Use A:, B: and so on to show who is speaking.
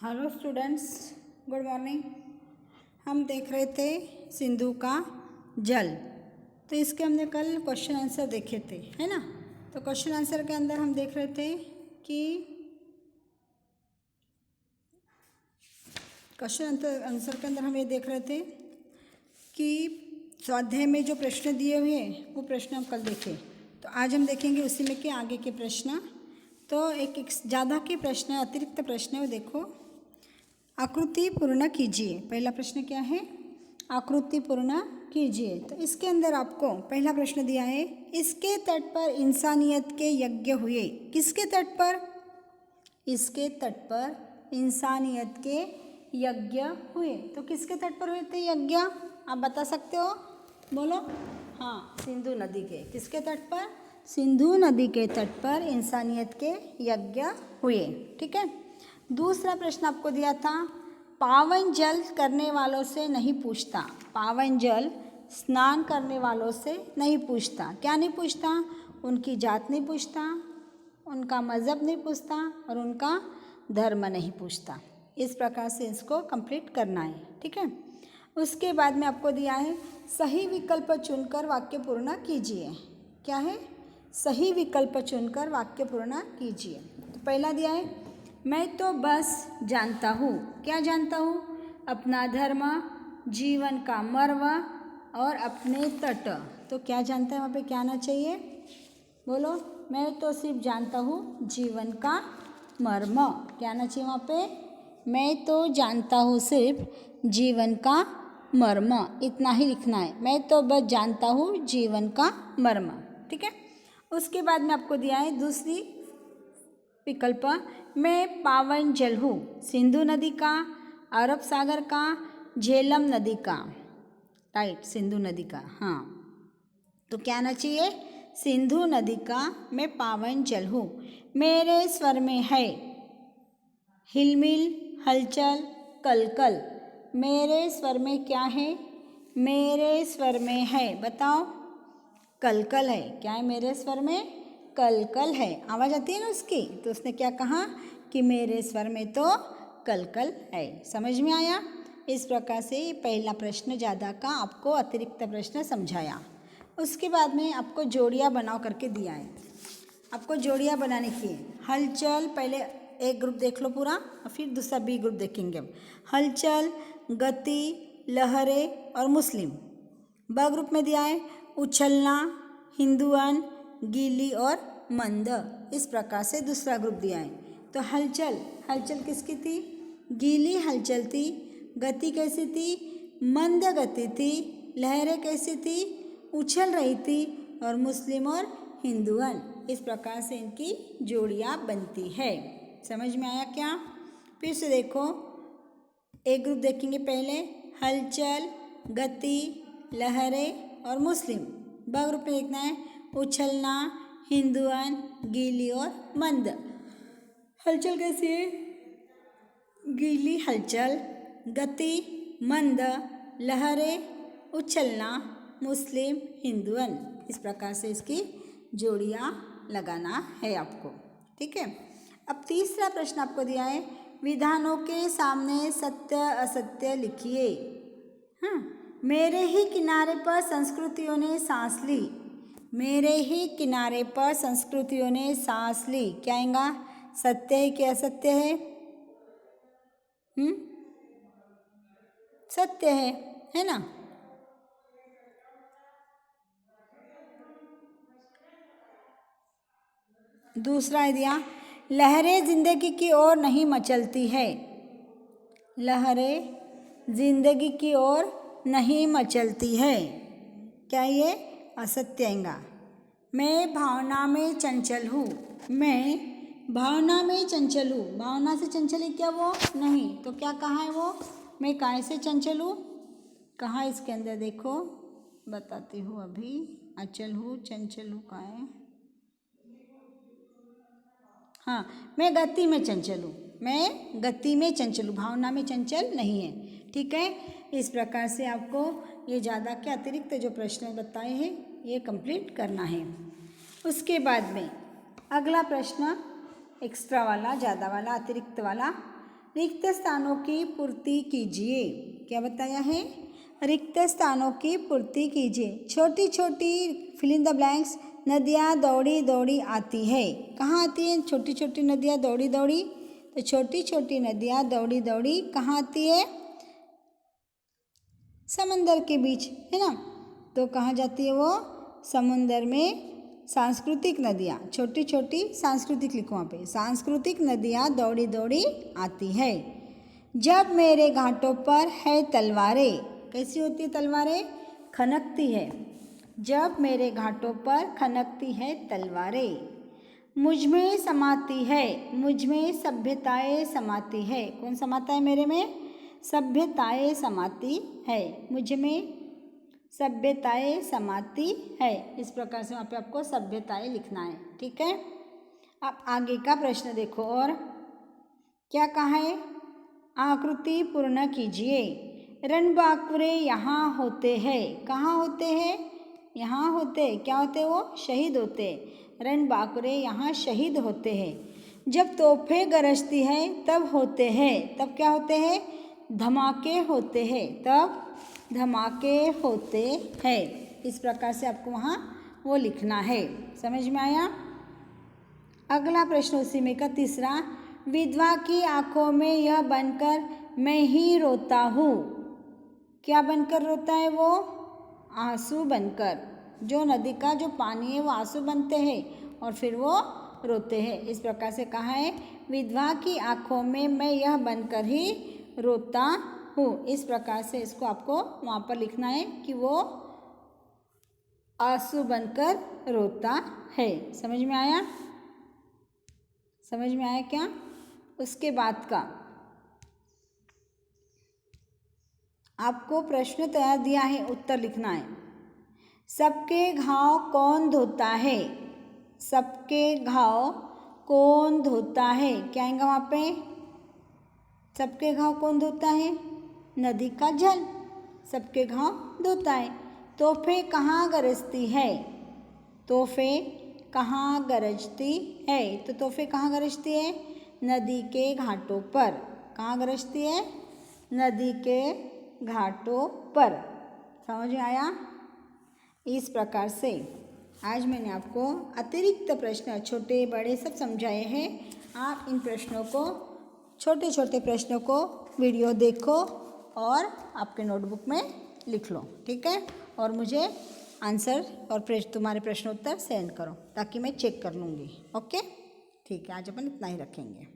A: Hello students, good morning. हम देख रहे थे सिंधु का जल। तो इसके हमने कल क्वेश्चन आंसर देखे थे, है ना। तो क्वेश्चन आंसर के अंदर हम देख रहे थे कि क्वेश्चन आंसर के अंदर हम ये देख रहे थे कि स्वाध्याय में जो प्रश्न दिए हुए हैं वो प्रश्न हम कल देखे। तो आज हम देखेंगे उसी में के आगे के प्रश्न। तो एक ज़्यादा के प्रश्न, अतिरिक्त प्रश्न है वो देखो। आकृति पूर्ण कीजिए। पहला प्रश्न क्या है? आकृति पूर्ण कीजिए। तो इसके अंदर आपको पहला प्रश्न दिया है, इसके तट पर इंसानियत के यज्ञ हुए। किसके तट पर? इसके तट पर इंसानियत के यज्ञ हुए। तो किसके तट पर हुए थे यज्ञ? आप बता सकते हो, बोलो। हाँ, सिंधु नदी के। किसके तट पर? सिंधु नदी के तट पर इंसानियत के यज्ञ हुए। ठीक है। दूसरा प्रश्न आपको दिया था, पावन जल करने वालों से नहीं पूछता। पावन जल स्नान करने वालों से नहीं पूछता। क्या नहीं पूछता? उनकी जात नहीं पूछता, उनका मज़हब नहीं पूछता और उनका धर्म नहीं पूछता। इस प्रकार से इसको कंप्लीट करना है। ठीक है। उसके बाद में आपको दिया है, सही विकल्प चुनकर वाक्य पूर्ण कीजिए। क्या है? सही विकल्प चुनकर वाक्य पूर्ण कीजिए। तो पहला दिया है, मैं तो बस जानता हूँ। क्या जानता हूँ? अपना धर्म, जीवन का मर्म और अपने तट। तो क्या जानता है? वहाँ पे क्या आना चाहिए? बोलो। मैं तो सिर्फ जानता हूँ जीवन का मर्म। क्या आना चाहिए वहाँ पे? मैं तो जानता हूँ सिर्फ जीवन का मर्म। इतना ही लिखना है। मैं तो बस जानता हूँ जीवन का मर्म। ठीक है। उसके बाद में आपको दिया है दूसरी विकल्प, मैं पावन जल हूँ। सिंधु नदी का, अरब सागर का, झेलम नदी का। राइट, सिंधु नदी का। हाँ, तो क्या आना चाहिए? सिंधु नदी का मैं पावन जल हूँ। मेरे स्वर में है हिलमिल, हलचल, कलकल। मेरे स्वर में क्या है? मेरे स्वर में है, बताओ, कलकल है। क्या है मेरे स्वर में? कलकल है। आवाज़ आती है ना उसकी। तो उसने क्या कहा कि मेरे स्वर में तो कलकल है। समझ में आया? इस प्रकार से पहला प्रश्न ज़्यादा का आपको अतिरिक्त प्रश्न समझाया। उसके बाद में आपको जोड़ियाँ बनाओ करके दिया है। आपको जोड़ियाँ बनाने की है। हलचल, पहले एक ग्रुप देख लो पूरा और फिर दूसरा बी ग्रुप देखेंगे हम। हलचल, गति, लहरें और मुस्लिम। ब ग्रुप में दिया है उछलना, हिंदुआन, गीली और मंद। इस प्रकार से दूसरा ग्रुप दिया है। तो हलचल, हलचल किसकी थी? गीली हलचल थी। गति कैसी थी? मंद गति थी। लहरें कैसी थी? उछल रही थी। और मुस्लिम और हिंदुआन। इस प्रकार से इनकी जोड़ियाँ बनती है। समझ में आया क्या? फिर से देखो, एक ग्रुप देखेंगे पहले, हलचल, गति, लहरें और मुस्लिम। ब ग्रुप में देखना है उछलना, हिंदुआन, गीली और मंद। हलचल कैसी है? गीली हलचल, गति मंद, लहरें उछलना, मुस्लिम हिंदुआन। इस प्रकार से इसकी जोड़ियाँ लगाना है आपको। ठीक है। अब तीसरा प्रश्न आपको दिया है, विधानों के सामने सत्य असत्य लिखिए। हाँ, मेरे ही किनारे पर संस्कृतियों ने सांस ली। मेरे ही किनारे पर संस्कृतियों ने सांस ली। क्या आएगा? सत्य है कि असत्य है? सत्य है ना। दूसरा है दिया, लहरें जिंदगी की ओर नहीं मचलती है। लहरें जिंदगी की ओर नहीं मचलती है। क्या ये? असत्य आएगा। मैं भावना में चंचल हूँ। मैं भावना में चंचल हूँ। भावना से चंचल है क्या वो? नहीं। तो क्या कहा है वो? मैं काय से चंचल हूँ? कहा इसके अंदर देखो, बताती हूँ अभी। अचल हूँ, चंचल हूँ, कहाँ है? हाँ, मैं गति में चंचल हूँ। मैं गति में चंचल हूँ, भावना में चंचल नहीं है। ठीक है। इस प्रकार से आपको ये ज़्यादा के अतिरिक्त जो प्रश्न बताए हैं ये कंप्लीट करना है। उसके बाद में अगला प्रश्न एक्स्ट्रा वाला, ज़्यादा वाला, अतिरिक्त वाला, रिक्त स्थानों की पूर्ति कीजिए। क्या बताया है? रिक्त स्थानों की पूर्ति कीजिए। छोटी छोटी फिल इन द ब्लैंक्स नदियाँ दौड़ी दौड़ी आती है। कहाँ आती हैं छोटी छोटी नदियाँ दौड़ी दौड़ी? तो छोटी छोटी नदियाँ दौड़ी दौड़ी कहाँ आती है? समंदर के बीच, है ना। तो कहाँ जाती है वो? समुंदर में। सांस्कृतिक नदियाँ, छोटी छोटी सांस्कृतिक लिखो वहाँ पे, सांस्कृतिक नदियाँ दौड़ी दौड़ी आती है। जब मेरे घाटों पर है तलवारें, कैसी होती है तलवारें? खनकती है। जब मेरे घाटों पर खनकती है तलवारें। मुझ में समाती है, मुझ में सभ्यताएं समाती है। कौन समाता है मेरे में? सभ्यताएं समाती है, मुझ में सभ्यताएं समाती है। इस प्रकार से वहाँ पे आपको सभ्यताएं लिखना है, ठीक है। अब आगे का प्रश्न देखो, और क्या कहा है? आकृति पूर्ण कीजिए। रणबांकुरे यहाँ होते हैं। कहाँ होते हैं? यहाँ होते। क्या होते हैं वो? शहीद होते। रणबांकुरे यहाँ शहीद होते हैं। जब तोहफे गरजती हैं तब होते हैं। तब क्या होते हैं? धमाके होते हैं। तब धमाके होते हैं। इस प्रकार से आपको वहाँ वो लिखना है। समझ में आया? अगला प्रश्न उसी में का तीसरा, विधवा की आंखों में यह बनकर मैं ही रोता हूँ। क्या बनकर रोता है वो? आंसू बनकर। जो नदी का जो पानी है वो आंसू बनते हैं और फिर वो रोते हैं। इस प्रकार से कहा है, विधवा की आंखों में मैं यह बनकर ही रोता हूँ। इस प्रकार से इसको आपको वहाँ पर लिखना है कि वो आंसू बनकर रोता है। समझ में आया? समझ में आया क्या? उसके बाद का आपको प्रश्न तैयार दिया है, उत्तर लिखना है। सबके घाव कौन धोता है? सबके घाव कौन धोता है? क्या आएगा वहाँ पे? सबके घाव कौन धोता है? नदी का जल सबके घाव धोता है। तोहफे कहाँ गरजती है? तोहफे कहाँ गरजती है? तो तोहफे कहाँ गरजती है? नदी के घाटों पर। कहाँ गरजती है? नदी के घाटों पर। समझ में आया? इस प्रकार से आज मैंने आपको अतिरिक्त प्रश्न छोटे बड़े सब समझाए हैं। आप इन प्रश्नों को, छोटे छोटे प्रश्नों को वीडियो देखो और आपके नोटबुक में लिख लो, ठीक है। और मुझे आंसर और तुम्हारे प्रश्नोत्तर सेंड करो ताकि मैं चेक कर लूँगी। ओके, ठीक है। आज अपन इतना ही रखेंगे।